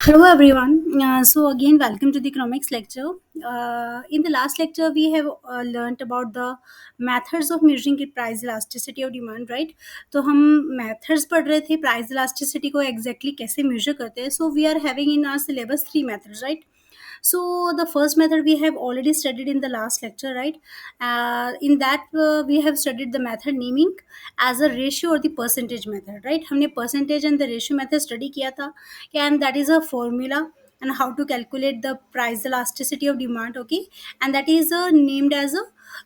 Hello everyone. So again, welcome to the economics lecture. In the last lecture, we have learnt about the methods of measuring the price elasticity of demand, right? तो हम methods पढ़ रहे थे price elasticity को exactly कैसे measure करते हैं. So we are having in our syllabus three methods, right? So the first method we have already studied in the last lecture, right? In that we have studied the method naming as a ratio or the percentage method, right? हमने percentage and the ratio method study किया था, and that is a formula and how to calculate the price elasticity of demand, okay? And that is named as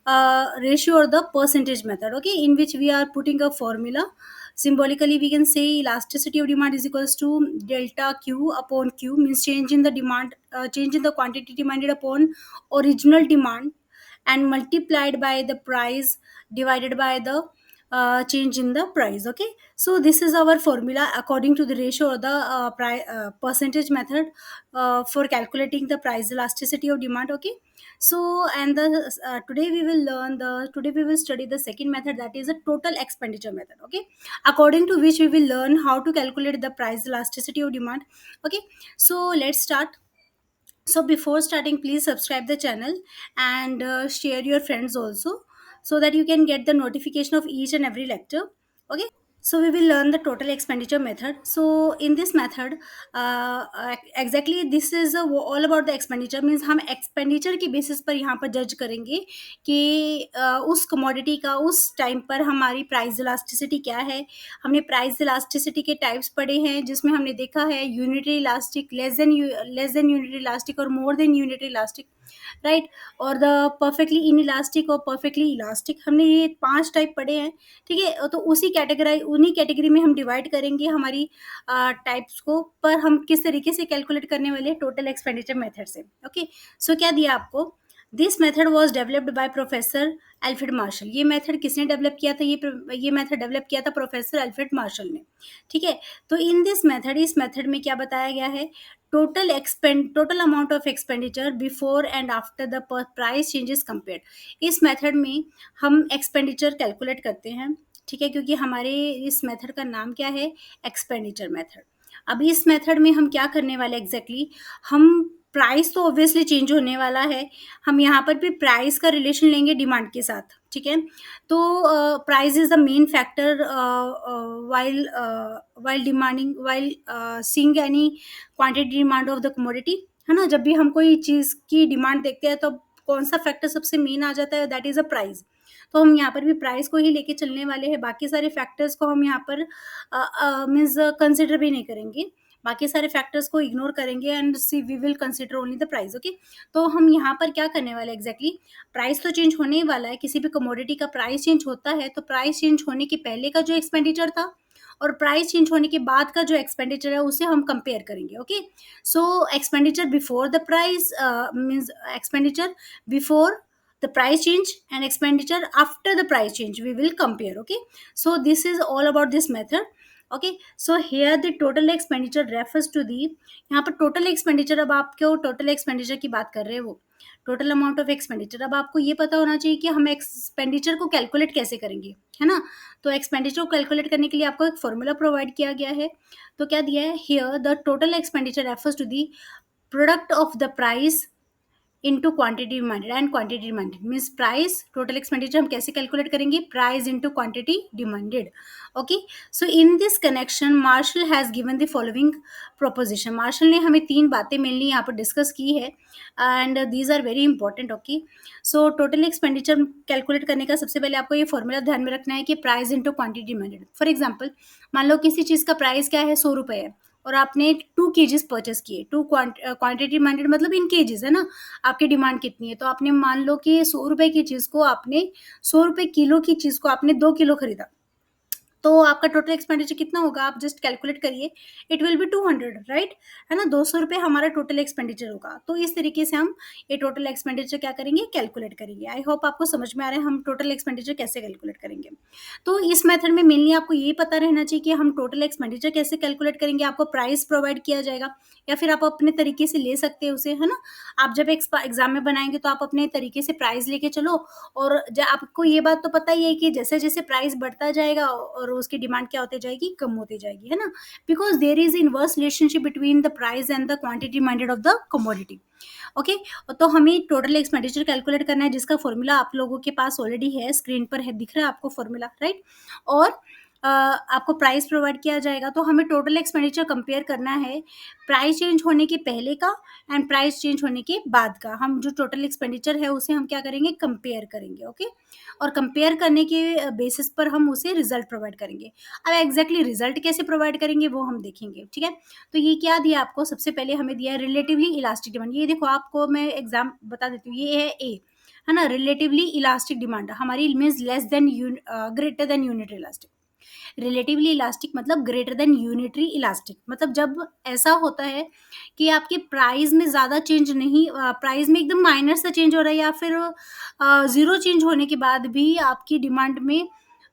a ratio or the percentage method, okay? In which we are putting a formula. Symbolically we can say elasticity of demand is equals to delta q upon q, means change in the demand, change in the quantity demanded upon original demand, and multiplied by the price divided by the change in the price, okay? So this is our formula according to the ratio or the percentage method for calculating the price elasticity of demand, okay? So and the today we will study the second method, that is a total expenditure method, okay? According to which we will learn how to calculate the price elasticity of demand, okay? So let's start. So before starting, please subscribe the channel and share your friends also, so that you can get the notification of each and every lecture, okay? So we will learn the total expenditure method. So in this method, exactly this is all about the expenditure, means हम expenditure की basis पर यहाँ पर judge करेंगे कि उस commodity का उस time पर हमारी price elasticity क्या है. हमने प्राइस इलास्टिसिटी के टाइप्स पढ़े हैं, जिसमें हमने देखा है unitary elastic, less than unitary elastic और more than unitary elastic, right? और द परफेक्टली इन इलास्टिक और परफेक्टली इलास्टिक, हमने ये 5 टाइप पढ़े हैं, ठीक है? तो उन्हीं कैटेगरी में हम डिवाइड करेंगे हमारी टाइप्स को, पर हम किस तरीके से कैलकुलेट करने वाले हैं, टोटल एक्सपेंडिचर मेथड से, ओके? सो क्या दिया आपको, this method was developed by professor Alfred Marshall. ये मेथड किसने डेवलप किया था? ये मेथड डेवलप किया था प्रोफेसर एल्फ्रेड मार्शल ने, ठीक है? तो इन दिस मेथड, इस मेथड में क्या बताया गया है, total amount of expenditure before and after the price changes compared. इस मेथड में हम एक्सपेंडिचर कैलकुलेट करते हैं, ठीक है? क्योंकि हमारे इस मेथड का नाम क्या है, एक्सपेंडिचर मेथड. अब इस मेथड में हम क्या करने वाले एग्जैक्टली, हम प्राइस तो ऑब्वियसली चेंज होने वाला है, हम यहाँ पर भी प्राइस का रिलेशन लेंगे डिमांड के साथ, ठीक है? तो price is the main factor while seeing any quantity demand of the commodity, है ना? जब भी हम कोई चीज़ की डिमांड देखते हैं तो कौन सा फैक्टर सबसे मेन आ जाता है, दैट इज़ अ प्राइस. तो हम यहाँ पर भी प्राइस को ही लेके चलने वाले हैं, बाकी सारे फैक्टर्स को हम यहाँ पर मीन्स कंसिडर भी नहीं करेंगे, बाकी सारे फैक्टर्स को इग्नोर करेंगे and see we will consider only the price, okay? तो हम यहाँ पर क्या करने वाले एग्जैक्टली, प्राइस तो चेंज होने ही वाला है, किसी भी कमोडिटी का प्राइस चेंज होता है तो प्राइस चेंज होने के पहले का जो एक्सपेंडिचर था और प्राइस चेंज होने के बाद का जो एक्सपेंडिचर है उसे हम कंपेयर करेंगे, okay? So expenditure before the price means expenditure before the price change and expenditure after the price change we will compare, okay? So this is all about this method, okay? So here the total expenditure refers to the, यहाँ पर total expenditure, अब आप क्यों total expenditure की बात कर रहे हो, वो टोटल अमाउंट ऑफ एक्सपेंडिचर. अब आपको ये पता होना चाहिए कि हम एक्सपेंडिचर को कैलकुलेट कैसे करेंगे, है ना? तो एक्सपेंडिचर को कैलकुलेट करने के लिए आपको एक फॉर्मूला प्रोवाइड किया गया है. तो क्या दिया है, here the total expenditure refers to the product of the price into quantity demanded, and quantity demanded means price, total expenditure हम कैसे कैलकुलेट करेंगे, price into quantity demanded, okay? So in this connection Marshall has given the following proposition. Marshall ने हमें 3 बातें mainly यहाँ पर discuss की है and these are very important, okay? So total expenditure calculate करने का सबसे पहले आपको ये फॉर्मूला ध्यान में रखना है कि price into quantity demanded. For example, मान लो किसी चीज़ का प्राइस क्या है, 100 रुपये है और आपने 2 केजीज परचेस किए. क्वांटिटी डिमांडेड मतलब इन केजीज, है ना? आपकी डिमांड कितनी है, तो आपने मान लो कि 100 रुपये की चीज़ को आपने 100 रुपये किलो की चीज़ को आपने 2 किलो खरीदा, तो आपका टोटल एक्सपेंडिचर कितना होगा, आप जस्ट कैलकुलेट करिए, इट विल बी 200, राइट? है ना? 200 रुपये हमारा टोटल एक्सपेंडिचर होगा. तो इस तरीके से हम ये टोटल एक्सपेंडिचर क्या करेंगे, कैलकुलेट करेंगे. आई होप आपको समझ में आ रहा है हम टोटल एक्सपेंडिचर कैसे कैलकुलेट करेंगे. तो इस मेथड में मेनली आपको ये पता रहना चाहिए कि हम टोटल एक्सपेंडिचर कैसे कैलकुलेट करेंगे. आपको प्राइस प्रोवाइड किया जाएगा या फिर आप अपने तरीके से ले सकते हैं उसे, है ना? आप जब एग्जाम में बनाएंगे तो आप अपने तरीके से प्राइस लेके चलो, और आपको ये बात तो पता ही है कि जैसे जैसे प्राइस बढ़ता जाएगा और उसकी डिमांड क्या होती जाएगी, कम होती जाएगी, है ना, because there is inverse relationship between the price and the quantity demanded of the commodity. Okay, तो हमें टोटल एक्सपेंडिचर कैलकुलेट करना है, जिसका फॉर्मूला आप लोगों के पास ऑलरेडी है, स्क्रीन पर है, दिख रहा है आपको फॉर्मूला, राइट। और आपको प्राइस प्रोवाइड किया जाएगा, तो हमें टोटल एक्सपेंडिचर कंपेयर करना है प्राइस चेंज होने के पहले का एंड प्राइस चेंज होने के बाद का। हम जो टोटल एक्सपेंडिचर है उसे हम क्या करेंगे, कंपेयर करेंगे। ओके, और कंपेयर करने के बेसिस पर हम उसे रिजल्ट प्रोवाइड करेंगे। अब एग्जैक्टली रिजल्ट कैसे प्रोवाइड करेंगे वो हम देखेंगे, ठीक है। तो ये क्या दिया आपको, सबसे पहले हमें दिया है रिलेटिवली इलास्टिक डिमांड। ये देखो, आपको मैं एग्जाम बता देती हूँ, ये है ए, है ना, रिलेटिवली इलास्टिक डिमांड हमारी means less than greater than unit elastic. Relatively elastic मतलब ग्रेटर देन यूनिटरी इलास्टिक, मतलब जब ऐसा होता है कि आपके प्राइस में ज़्यादा चेंज नहीं, प्राइस में एकदम माइनर सा चेंज हो रहा है, या फिर ज़ीरो चेंज होने के बाद भी आपकी डिमांड में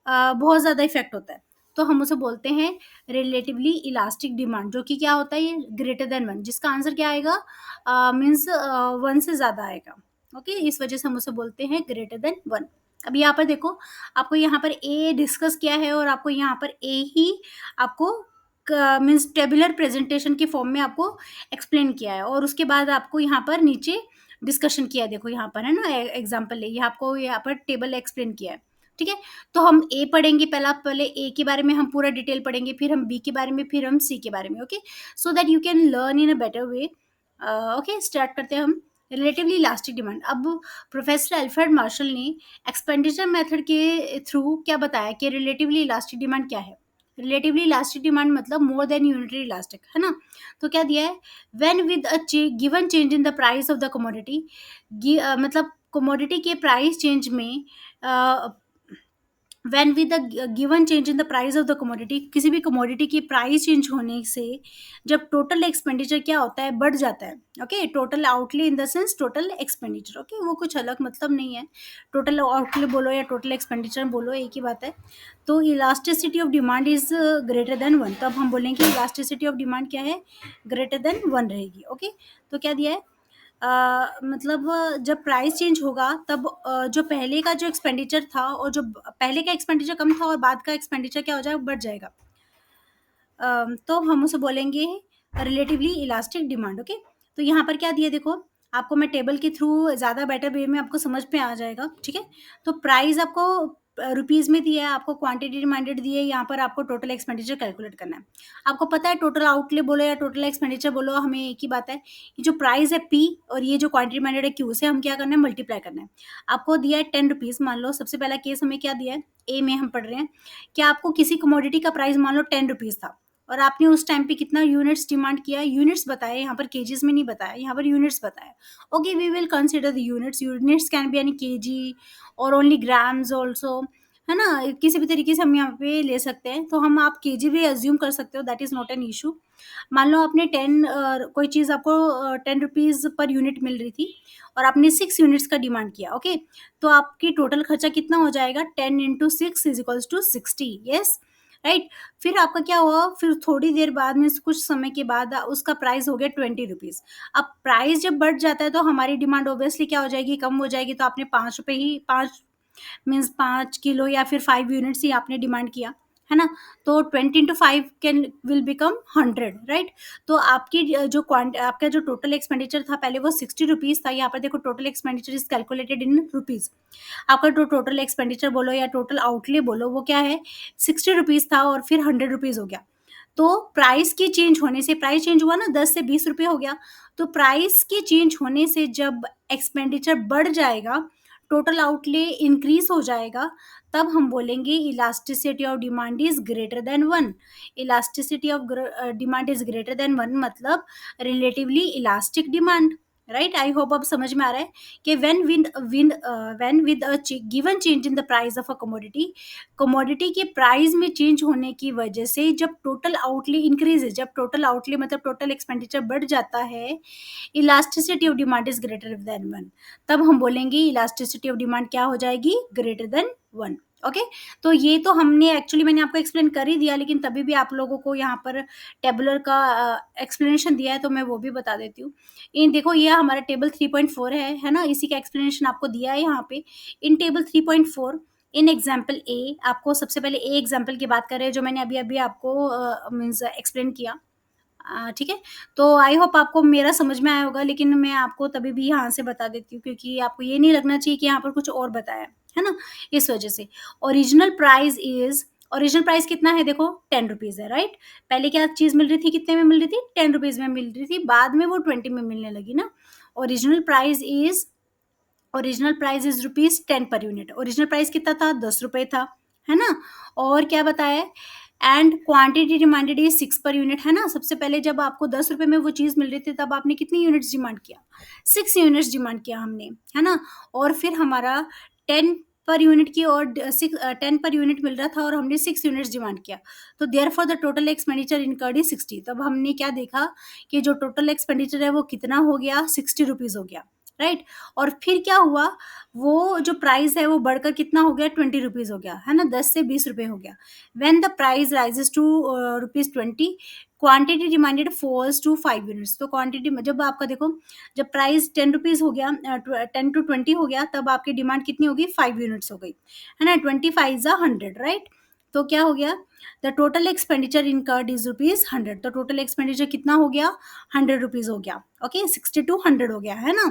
बहुत ज़्यादा इफेक्ट होता है, तो हम उसे बोलते हैं रिलेटिवली इलास्टिक डिमांड, जो कि क्या होता है, ये ग्रेटर देन वन, जिसका आंसर क्या आएगा, मीन्स वन से ज़्यादा आएगा। ओके, इस वजह से हम उसे बोलते हैं ग्रेटर देन वन। अब यहाँ पर देखो, आपको यहाँ पर ए डिस्कस किया है और आपको यहाँ पर ए ही आपको मीन्स टेबुलर प्रेजेंटेशन के फॉर्म में आपको एक्सप्लेन किया है, और उसके बाद आपको यहाँ पर नीचे डिस्कशन किया है, देखो यहाँ पर है ना, एग्जाम्पल है, ये आपको यहाँ पर टेबल एक्सप्लेन किया है, ठीक है। तो हम ए पढ़ेंगे, पहले ए के बारे में हम पूरा डिटेल पढ़ेंगे, फिर हम बी के बारे में, फिर हम सी के बारे में। Okay, so that you can learn in a better way. Okay, start करते हैं हम। रिलेटिवली इलास्टिक डिमांड, अब प्रोफेसर अल्फ्रेड मार्शल ने एक्सपेंडिचर मेथड के थ्रू क्या बताया कि रिलेटिवली इलास्टिक डिमांड क्या है। रिलेटिवली इलास्टिक डिमांड मतलब मोर देन यूनिटरी इलास्टिक, है ना। तो क्या दिया है, when with a given change in the price of the commodity, मतलब कमोडिटी के प्राइस चेंज में when with the given change in the price of the commodity, किसी भी कमोडिटी की प्राइस चेंज होने से जब टोटल एक्सपेंडिचर क्या होता है, बढ़ जाता है। Okay, total outlay in the sense total expenditure, okay, वो कुछ अलग मतलब नहीं है, टोटल आउटले बोलो या टोटल एक्सपेंडिचर बोलो, एक ही बात है। तो elasticity of demand is greater than one, तो अब हम बोलेंगे इलास्टिसिटी ऑफ डिमांड क्या है, ग्रेटर देन वन रहेगी। ओके, तो क्या दिया है, मतलब जब प्राइस चेंज होगा तब जो पहले का जो एक्सपेंडिचर था और जो पहले का एक्सपेंडिचर कम था और बाद का एक्सपेंडिचर क्या हो जाएगा, बढ़ जाएगा। तो हम उसे बोलेंगे रिलेटिवली इलास्टिक डिमांड। ओके, तो यहाँ पर क्या दिया, देखो आपको मैं टेबल के थ्रू ज़्यादा बेटर वे में आपको समझ में आ जाएगा, ठीक है। तो प्राइस आपको रुपीज़ में दिया है, आपको क्वांटिटी डिमांडेड दी है, यहाँ पर आपको टोटल एक्सपेंडिचर कैलकुलेट करना है। आपको पता है टोटल आउटले बोलो या टोटल एक्सपेंडिचर बोलो, हमें एक ही बात है, ये जो प्राइस है पी और ये जो क्वांटिटी डिमांडेड है क्यू, से हम क्या करना है, मल्टीप्लाई करना है। आपको दिया है 10 रुपीज़, मान लो सबसे पहला केस हमें क्या दिया है, ए में हम पढ़ रहे हैं कि आपको किसी कमोडिटी का प्राइस मान लो 10 रुपीज़ था, और आपने उस टाइम पे कितना यूनिट्स डिमांड किया, यूनिट्स बताया, यहाँ पर केजीज में नहीं बताया, यहाँ पर यूनिट्स बताया। Okay, we will consider the units, units can be any KG और ओनली ग्राम्स ऑल्सो, है ना, किसी भी तरीके से हम यहाँ पे ले सकते हैं, तो हम आप केजी भी अज्यूम कर सकते हो, that is not an issue. मान लो आपने 10 कोई चीज़ आपको 10 रुपीज़ पर यूनिट मिल रही थी और आपने 6 यूनिट्स का डिमांड किया। ओके, तो आपकी टोटल खर्चा कितना हो जाएगा, 10 into 6 is equals to 60, yes, right. फिर आपका क्या हुआ, फिर थोड़ी देर बाद में कुछ समय के बाद उसका प्राइस हो गया 20 रुपीज़। अब प्राइस जब बढ़ जाता है तो हमारी डिमांड ऑब्वियसली क्या हो जाएगी, कम हो जाएगी, तो आपने 5 रुपये ही, 5 मीन्स 5 किलो या फिर 5 यूनिट्स ही आपने डिमांड किया, है ना। तो 20 into 5 can will become 100, right. तो आपकी जो आपका जो टोटल एक्सपेंडिचर था पहले वो 60 रुपीज़ था, यहाँ पर देखो total expenditure is calculated in rupees. आपका जो टोटल एक्सपेंडिचर बोलो या टोटल आउटले बोलो वो क्या है, 60 रुपीज़ था और फिर 100 रुपीज़ हो गया। तो प्राइस के चेंज होने से, प्राइस चेंज हुआ ना, 10 से 20 रुपये हो गया, तो प्राइस के चेंज होने से जब एक्सपेंडिचर बढ़ जाएगा, टोटल आउटले इंक्रीज हो जाएगा, तब हम बोलेंगे elasticity of demand is greater than one. Elasticity of demand is greater than one मतलब relatively elastic demand, right. I hope अब समझ में आ रहा है कि when with a given change in the price of a commodity, commodity के price में चेंज होने की वजह से जब टोटल आउटले इंक्रीज, जब टोटल आउटले मतलब टोटल एक्सपेंडिचर बढ़ जाता है, elasticity of demand is greater than one, तब हम बोलेंगे इलास्टिसिटी ऑफ डिमांड क्या हो जाएगी, ग्रेटर देन वन। ओके, तो ये तो हमने एक्चुअली मैंने आपको एक्सप्लेन कर ही दिया, लेकिन तभी भी आप लोगों को यहाँ पर टेबुलर का एक्सप्लेनेशन दिया है तो मैं वो भी बता देती हूँ। इन देखो ये हमारा टेबल 3.4 है ना, इसी का एक्सप्लेनेशन आपको दिया है यहाँ पे। इन टेबल 3.4 इन एग्जाम्पल ए, आपको सबसे पहले ए एग्जाम्पल की बात करें जो मैंने अभी अभी आपको मीन्स एक्सप्लेन किया, ठीक है? तो आई होप आपको मेरा समझ में आया होगा, लेकिन मैं आपको तभी भी यहाँ से बता देती हूँ क्योंकि आपको ये नहीं लगना चाहिए कि यहाँ पर कुछ और बताया है ना? इस वजह से। Original price is, original price कितना है देखो, ₹10 है, राइट? पहले क्या चीज़ मिल रही थी, कितने में मिल रही थी? ₹10 में मिल रही थी, बाद में वो 20 में मिलने लगी ना। Original price is, original price is ₹10 per unit. Original price कितना था? ₹10 था, है ना? और क्या बताया है? And quantity demanded is 6 per unit, है ना? सबसे पहले जब आपको ₹10 में वो चीज़ मिल रही थी तब आपने कितनी यूनिट्स डिमांड किया? 6 यूनिट्स डिमांड किया हमने, है ना? और फिर हमारा 10 पर यूनिट की और 10 पर यूनिट मिल रहा था और हमने 6 यूनिट्स डिमांड किया। तो therefore the total expenditure incurred is 60। तब हमने क्या देखा कि जो टोटल एक्सपेंडिचर है वो कितना हो गया? ₹60 हो गया, राइट? और फिर क्या हुआ, वो जो प्राइस है वो बढ़कर कितना हो गया? ₹20 हो गया, है ना? 10 से ₹20 हो गया। When the price rises to ₹20, quantity demanded falls to 5 units. तो क्वांटिटी में जब आपका देखो, जब प्राइस ₹10 हो गया, 10 टू 20 हो गया, तब आपकी डिमांड कितनी हो गई? 5 यूनिट्स हो गई, है ना? 25 इज 100, राइट? तो क्या हो गया? The total expenditure incurred is ₹100। तो टोटल एक्सपेंडिचर कितना हो गया? ₹100 हो गया। ओके, 60 टू 100 हो गया, है ना?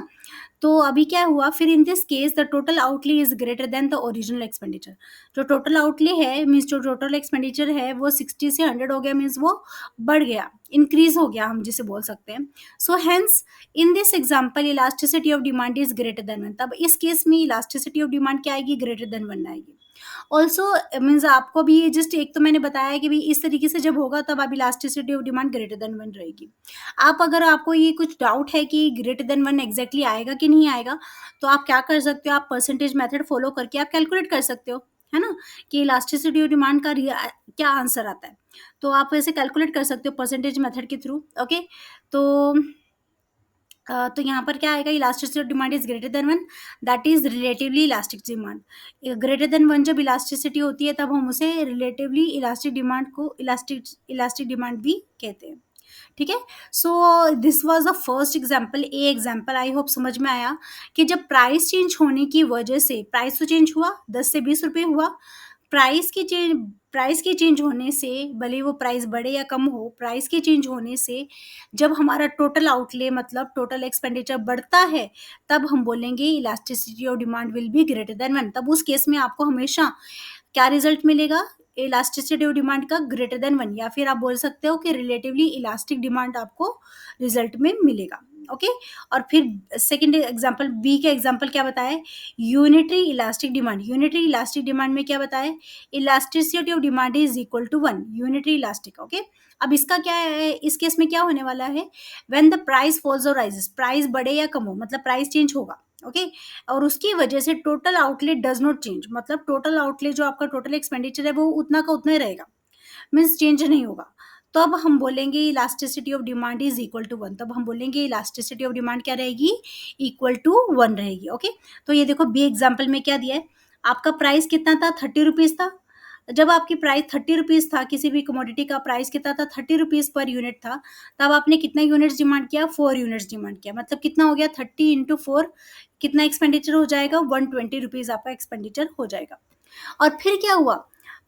तो अभी क्या हुआ फिर, इन this case the total outlay is greater then the original expenditure. जो टोटल आउटले है मीन्स जो टोटल एक्सपेंडिचर है वो 60 से 100 हो गया, मीन्स वो बढ़ गया, इंक्रीज हो गया, हम जिसे बोल सकते हैं। So hence in this example elasticity of demand is greater than 1। तब इस केस में इलास्टिसिटी ऑफ डिमांड क्या आएगी? ग्रेटर देन 1 आएगी। ऑल्सो मीन्स आपको भी जस्ट एक तो मैंने बताया कि भाई इस तरीके से जब होगा तब आप elasticity of demand greater than 1 रहेगी। आप अगर आपको ये कुछ डाउट है कि ग्रेटर देन 1 एग्जैक्टली आएगा कि नहीं आएगा, तो आप क्या कर सकते हो, आप परसेंटेज मेथड फॉलो करके आप कैलकुलेट कर सकते हो, है ना? कि इलास्टिसिटी ऑफ डिमांड का क्या आंसर आता है। तो आप वैसे कैलकुलेट कर सकते हो परसेंटेज मेथड के थ्रू। ओके, तो तो यहाँ पर क्या आएगा? Elasticity of demand is greater than 1, that is relatively elastic demand. Greater than 1 जब इलास्टिसिटी होती है तब हम उसे रिलेटिवली इलास्टिक डिमांड को इलास्टिक इलास्टिक डिमांड भी कहते हैं, ठीक है? So this was the first example, A example. I hope समझ में आया कि जब प्राइस चेंज होने की वजह से, प्राइस तो चेंज हुआ, 10 से ₹20 हुआ। प्राइस के चेंज होने से, भले ही वो प्राइस बढ़े या कम हो, प्राइस के चेंज होने से जब हमारा टोटल आउटले मतलब टोटल एक्सपेंडिचर बढ़ता है, तब हम बोलेंगे elasticity of demand will be greater than 1। तब उस केस में आपको हमेशा क्या रिजल्ट मिलेगा? इलास्टिसिटी ऑफ डिमांड का ग्रेटर देन 1, या फिर आप बोल सकते हो कि रिलेटिवली इलास्टिक डिमांड आपको रिजल्ट में मिलेगा। ओके, और फिर सेकंड एग्जांपल, बी का एग्जांपल क्या बताया है? Unitary elastic demand. Unitary elastic demand में क्या बताया है? Elasticity of demand is equal to 1, unitary elastic. Okay, अब इसका क्या है, इस केस में क्या होने वाला है? व्हेन द प्राइस फॉल्स और राइजेस, प्राइस बढ़े या कम हो, मतलब प्राइस चेंज होगा। ओके, और उसकी वजह से total outlet does not change, मतलब टोटल आउटलेट जो आपका टोटल एक्सपेंडिचर है वो उतना का उतना ही रहेगा, मीन्स चेंज नहीं होगा। तो अब हम बोलेंगे elasticity of demand is equal to 1। तब हम बोलेंगे इलास्टिसिटी ऑफ डिमांड क्या रहेगी? इक्वल टू 1 रहेगी। ओके, तो ये देखो बी एग्जाम्पल में क्या दिया है, आपका प्राइस कितना था? ₹30 था। जब आपकी प्राइस ₹30 था, किसी भी कमोडिटी का प्राइस कितना था? ₹30 पर यूनिट था। तब आपने कितना यूनिट्स डिमांड किया? 4 यूनिट्स डिमांड किया, मतलब कितना हो गया? 30 इंटू 4, कितना एक्सपेंडिचर हो जाएगा? ₹120 आपका एक्सपेंडिचर हो जाएगा। और फिर क्या हुआ?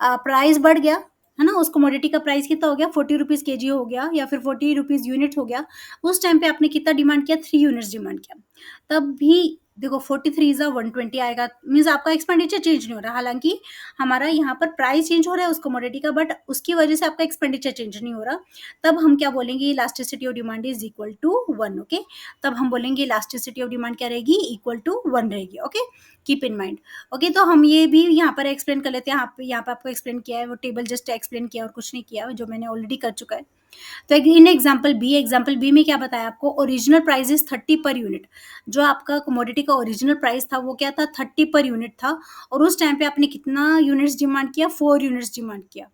प्राइस बढ़ गया, है ना? उस कमोडिटी का प्राइस कितना हो गया? ₹40 केजी हो गया या फिर ₹40 यूनिट हो गया। उस टाइम पे आपने कितना डिमांड किया? 3 यूनिट्स डिमांड किया। तब भी देखो 43 इज़ 120 आएगा, मीन्स आपका एक्सपेंडिचर चेंज नहीं हो रहा। हालाँकि हमारा यहाँ पर प्राइस चेंज हो रहा है उस कमोडिटी का, बट उसकी वजह से आपका एक्सपेंडिचर चेंज नहीं हो रहा। तब हम क्या बोलेंगे? Elasticity of demand is equal to 1। Okay, तब हम बोलेंगे इलास्टिसिटी ऑफ डिमांड क्या रहेगी? इक्वल टू 1 रहेगी। Okay, keep in mind. Okay, तो हम ये भी यहाँ पर एक्सप्लेन कर लेते हैं। यहाँ पे आपको एक्सप्लेन किया है, वो टेबल जस्ट एक्सप्लेन किया और कुछ नहीं किया, जो मैंने ऑलरेडी कर चुका है। तो इन एग्जाम्पल बी में क्या बताया आपको? Original price is 30 per unit. जो आपका कमोडिटी का ओरिजिनल प्राइस था वो क्या था? 30 पर यूनिट था, और उस टाइम पे आपने कितना यूनिट्स डिमांड किया? 4 यूनिट्स डिमांड किया,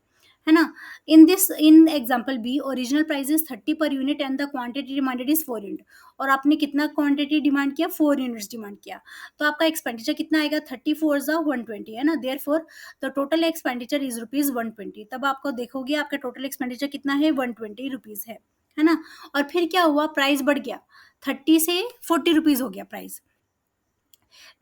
है ना? In example B original price is 30 per unit and the quantity demanded is 4 unit, और आपने कितना क्वांटिटी डिमांड किया? 4 यूनिट्स डिमांड किया। तो आपका एक्सपेंडिचर कितना आएगा? 34 जा 120, है ना? Therefore the total expenditure is ₹120। तब आपको देखोगे आपका टोटल एक्सपेंडिचर कितना है? ₹120 है ना? और फिर क्या हुआ? प्राइस बढ़ गया, 30 से ₹40 हो गया price.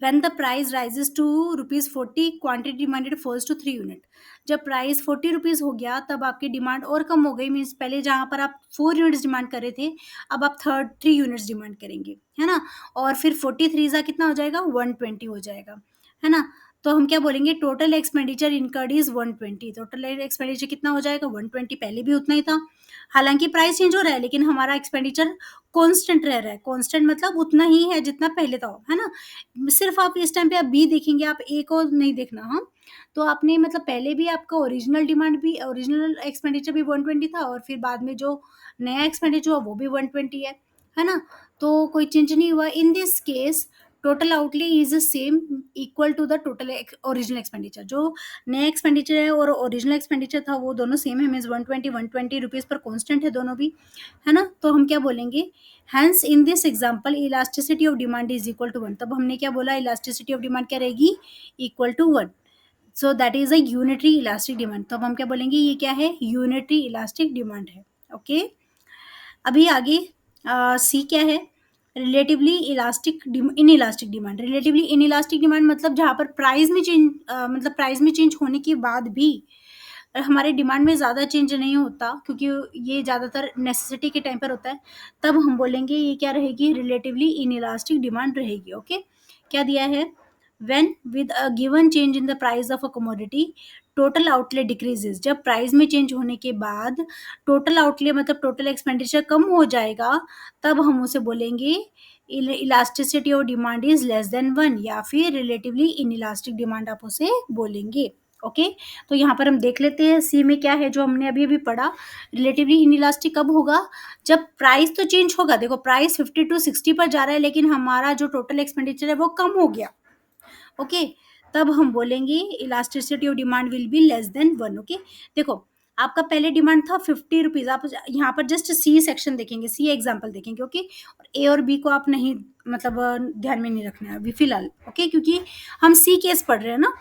When the price rises to ₹40, quantity demanded falls to 3 unit. जब प्राइस ₹40 हो गया तब आपकी डिमांड और कम हो गई, मीन्स पहले जहाँ पर आप 4 यूनिट्स डिमांड कर रहे थे, अब आप 3 यूनिट्स डिमांड करेंगे, है ना? और फिर 43 ज़ा कितना हो जाएगा? 120 हो जाएगा, है ना? तो हम क्या बोलेंगे? Total expenditure incurred is 120। Total expenditure कितना हो जाएगा? 120, पहले भी उतना ही था। हालाँकि प्राइस चेंज हो रहा है लेकिन हमारा एक्सपेंडिचर कांस्टेंट रह रहा है। कांस्टेंट मतलब उतना ही है जितना पहले था, है ना? सिर्फ़ आप इस टाइम पे आप बी देखेंगे, आप ए को नहीं देखना, हाँ? तो आपने मतलब पहले भी आपका ओरिजिनल एक्सपेंडिचर भी 120 था और फिर बाद में जो नया एक्सपेंडिचर हुआ वो भी 120 है ना? तो कोई चेंज नहीं हुआ। In this case total outlay is same equal to the total original expenditure. जो नया एक्सपेंडिचर है और ओरिजिनल एक्सपेंडिचर था वो दोनों सेम है, मीन्स 120 रुपीज़ पर कांस्टेंट है दोनों भी, है ना? तो हम क्या बोलेंगे? Hence in this example elasticity of demand is equal to 1। तब हमने क्या बोला? इलास्टिसिटी ऑफ डिमांड क्या रहेगी? Equal to 1। So that is a unitary elastic demand. तब हम क्या बोलेंगे? ये क्या है? यूनिटरी इलास्टिक डिमांड है। ओके, अभी आगे सी क्या है? Relatively inelastic demand. Relatively inelastic demand मतलब जहाँ पर प्राइस में चेंज मतलब प्राइस में चेंज होने के बाद भी हमारे डिमांड में ज़्यादा चेंज नहीं होता, क्योंकि ये ज़्यादातर नेसेसिटी के टाइम पर होता है, तब हम बोलेंगे ये क्या रहेगी? रिलेटिवली इन इलास्टिक डिमांड रहेगी। ओके, क्या दिया है? When with a given change in the price of a commodity total outlay decreases. जब प्राइस में चेंज होने के बाद टोटल आउटले मतलब टोटल एक्सपेंडिचर कम हो जाएगा, तब हम उसे बोलेंगे elasticity of demand is less then 1, या फिर रिलेटिवली इन इलास्टिक डिमांड आप उसे बोलेंगे। ओके, तो यहाँ पर हम देख लेते हैं सी में क्या है जो हमने अभी अभी पढ़ा। रिलेटिवली इनइलास्टिक कब होगा? जब प्राइस तो चेंज होगा। देखो प्राइस 50 टू 60 पर जा रहा है लेकिन हमारा जो टोटल एक्सपेंडिचर है वो कम हो गया। ओके, तब हम बोलेंगे elasticity of demand will be less than 1। Okay, देखो आपका पहले डिमांड था 50 रुपीज़। आप यहाँ पर जस्ट सी सेक्शन देखेंगे, सी एग्जाम्पल देखेंगे। ओके, और ए और बी को आप नहीं मतलब ध्यान में नहीं रखना है अभी फिलहाल। ओके, क्योंकि हम सी केस पढ़ रहे हैं ना।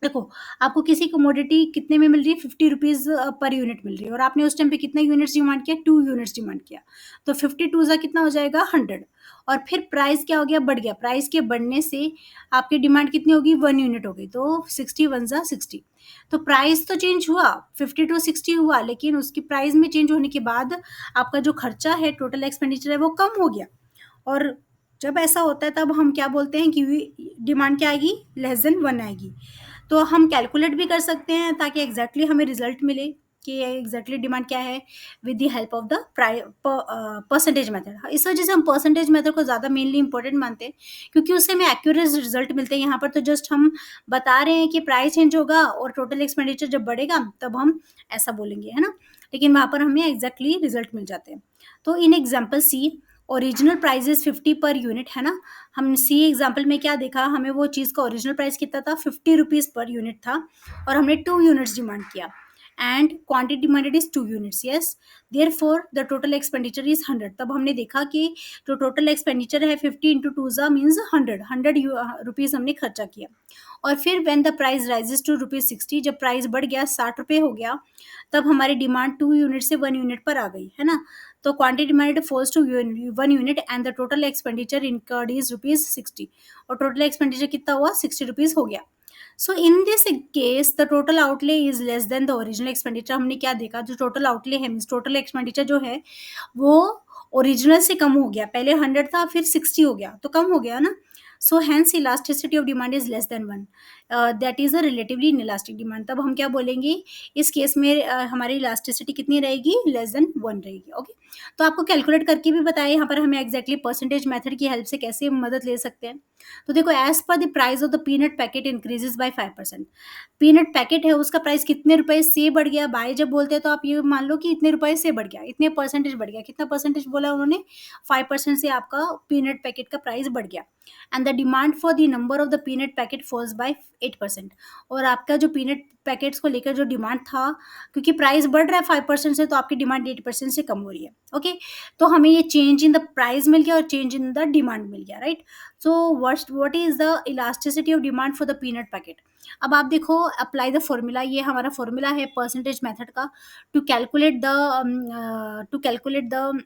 देखो, आपको किसी कमोडिटी कितने में मिल रही है? 50 रुपीज़ पर यूनिट मिल रही है और आपने उस टाइम पे कितने यूनिट्स डिमांड किया? 2 यूनिट्स डिमांड किया। तो 52 ज़ा कितना हो जाएगा? 100। और फिर प्राइस क्या हो गया? बढ़ गया। प्राइस के बढ़ने से आपकी डिमांड कितनी होगी? 1 यूनिट हो गई। तो 61 ज़ा 60। तो प्राइस तो चेंज हुआ, 50 टू 60 हुआ, लेकिन उसकी प्राइस में चेंज होने के बाद आपका जो खर्चा है, टोटल एक्सपेंडिचर है, वो कम हो गया। और जब ऐसा होता है तब हम क्या बोलते हैं कि डिमांड क्या आएगी? लेस देन 1 आएगी। तो हम कैलकुलेट भी कर सकते हैं ताकि एग्जैक्टली हमें रिजल्ट मिले कि एग्जैक्टली डिमांड क्या है, with the help of the percentage method. इस वजह से हम परसेंटेज मेथड को ज़्यादा मेनली इंपॉर्टेंट मानते हैं, क्योंकि उससे हमें एक्यूरेट रिजल्ट मिलते हैं। यहाँ पर तो जस्ट हम बता रहे हैं कि प्राइस चेंज होगा और टोटल एक्सपेंडिचर जब बढ़ेगा तब हम ऐसा बोलेंगे, है ना? लेकिन वहाँ पर हमें एग्जैक्टली रिजल्ट मिल जाते हैं। तो in example C original price is 50 per unit, है ना? हम सी एग्जाम्पल में क्या देखा? हमें वो चीज़ का ओरिजिनल प्राइस कितना था? 50 रुपीज़ पर यूनिट था और हमने 2 यूनिट्स डिमांड किया and quantity demanded is 2 units. Yes, therefore the total expenditure is 100। तब हमने देखा कि जो टोटल एक्सपेंडिचर है 50 इंटू टू ज़ा मीन्स 100 रुपीज़ हमने खर्चा किया। और फिर when the price rises to ₹60, जब प्राइस बढ़ गया, 60 रुपये हो गया, तब हमारी डिमांड 2 यूनिट से 1 यूनिट पर आ गई, है ना? तो quantity demanded falls to 1 unit and the total expenditure incurred is ₹60। और टोटल एक्सपेंडिचर कितना हुआ? 60 रुपीज़ हो गया। So in this case the total outlay is less than the original expenditure. हमने क्या देखा? जो टोटल आउटले है मीन्स टोटल एक्सपेंडिचर जो है वो ओरिजिनल से कम हो गया। पहले 100 था फिर 60 हो गया, तो कम हो गया ना। So hence elasticity of demand is less then 1, that is a relatively inelastic demand. तब हम क्या बोलेंगे? इस केस में हमारी इलास्टिसिटी कितनी रहेगी? लेस देन 1 रहेगी। ओके, तो आपको कैलकुलेट करके भी बताया यहाँ पर हमें एग्जैक्टली परसेंटेज मेथड की हेल्प से कैसे मदद ले सकते हैं। तो देखो, as per the price of the peanut packet increases by 5%। Peanut packet है उसका प्राइस कितने रुपए से बढ़ गया? बाय जब बोलते हैं तो आप ये मान लो कि इतने रुपए से बढ़ गया, इतने परसेंटेज बढ़ गया। कितना परसेंटेज बोला उन्होंने? 5% से आपका पीनट पैकेट का प्राइस बढ़ गया। And the demand for the number of the peanut packet falls by 8%। और आपका जो पीनट पैकेट्स को लेकर जो डिमांड था, क्योंकि प्राइस बढ़ रहा है 5% से, तो आपकी डिमांड 8% से कम हो रही है। ओके, तो हमें ये चेंज इन द प्राइस मिल गया और चेंज इन द डिमांड मिल गया, right? So what is the elasticity of demand for the peanut packet? अब आप देखो, अप्लाई द फॉर्मूला। ये हमारा फॉर्मूला है परसेंटेज मेथड का, to calculate the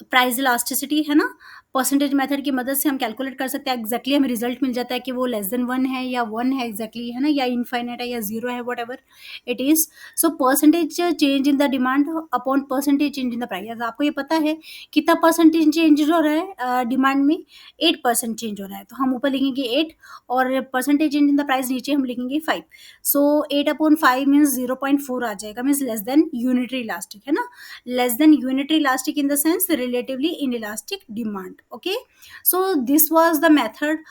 price elasticity, है ना? परसेंटेज मेथड की मदद से हम कैलकुलेट कर सकते हैं, एग्जैक्टली हमें रिजल्ट मिल जाता है कि वो लेस देन 1 है या 1 है एग्जैक्टली, है ना, या इनफाइनाइट है या 0 है, whatever it is. So percentage change in the demand upon percentage change in the price. आपको ये पता है कितना परसेंटेज चेंज हो रहा है डिमांड में? 8% चेंज हो रहा है, तो हम ऊपर लिखेंगे 8 और percentage change in the price नीचे हम लिखेंगे 5। सो 8/5 मीन्स 0.4 आ जाएगा, means less than unitary elastic, है ना, less than unitary elastic in the sense relatively inelastic demand. Okay, so this was the method,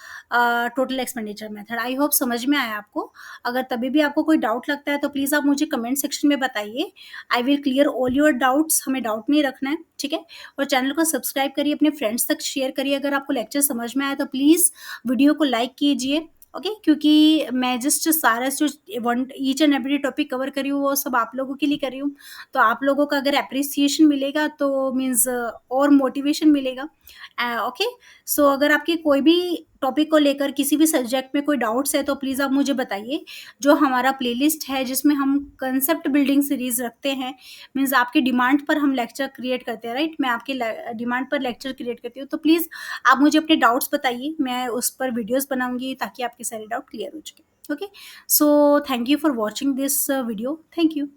total expenditure method. I hope समझ में आया आपको। अगर तभी भी आपको कोई डाउट लगता है तो प्लीज़ आप मुझे कमेंट सेक्शन में बताइए, I will clear all your doubts. हमें डाउट नहीं रखना है, ठीक है। और चैनल को सब्सक्राइब करिए, अपने फ्रेंड्स तक शेयर करिए। अगर आपको लेक्चर समझ में आया तो प्लीज़ वीडियो को लाइक कीजिए, ओके, क्योंकि मैं जस्ट सारा जो one each and every topic cover करी हूँ वो सब आप लोगों के लिए कर रही हूँ। तो आप लोगों का अगर एप्रिसिएशन मिलेगा तो मीन्स और मोटिवेशन मिलेगा। ओके, सो अगर आपकी कोई भी टॉपिक को लेकर किसी भी सब्जेक्ट में कोई डाउट्स है तो प्लीज़ आप मुझे बताइए। जो हमारा प्लेलिस्ट है जिसमें हम कंसेप्ट बिल्डिंग सीरीज रखते हैं, मीन्स आपकी डिमांड पर हम लेक्चर क्रिएट करते हैं, राइट, मैं आपकी डिमांड पर लेक्चर क्रिएट करती हूँ। तो प्लीज़ आप मुझे अपने डाउट्स बताइए, मैं उस पर वीडियोस बनाऊंगी ताकि आपके सारे डाउट क्लियर हो चुके। Okay, so thank you for watching this video, thank you.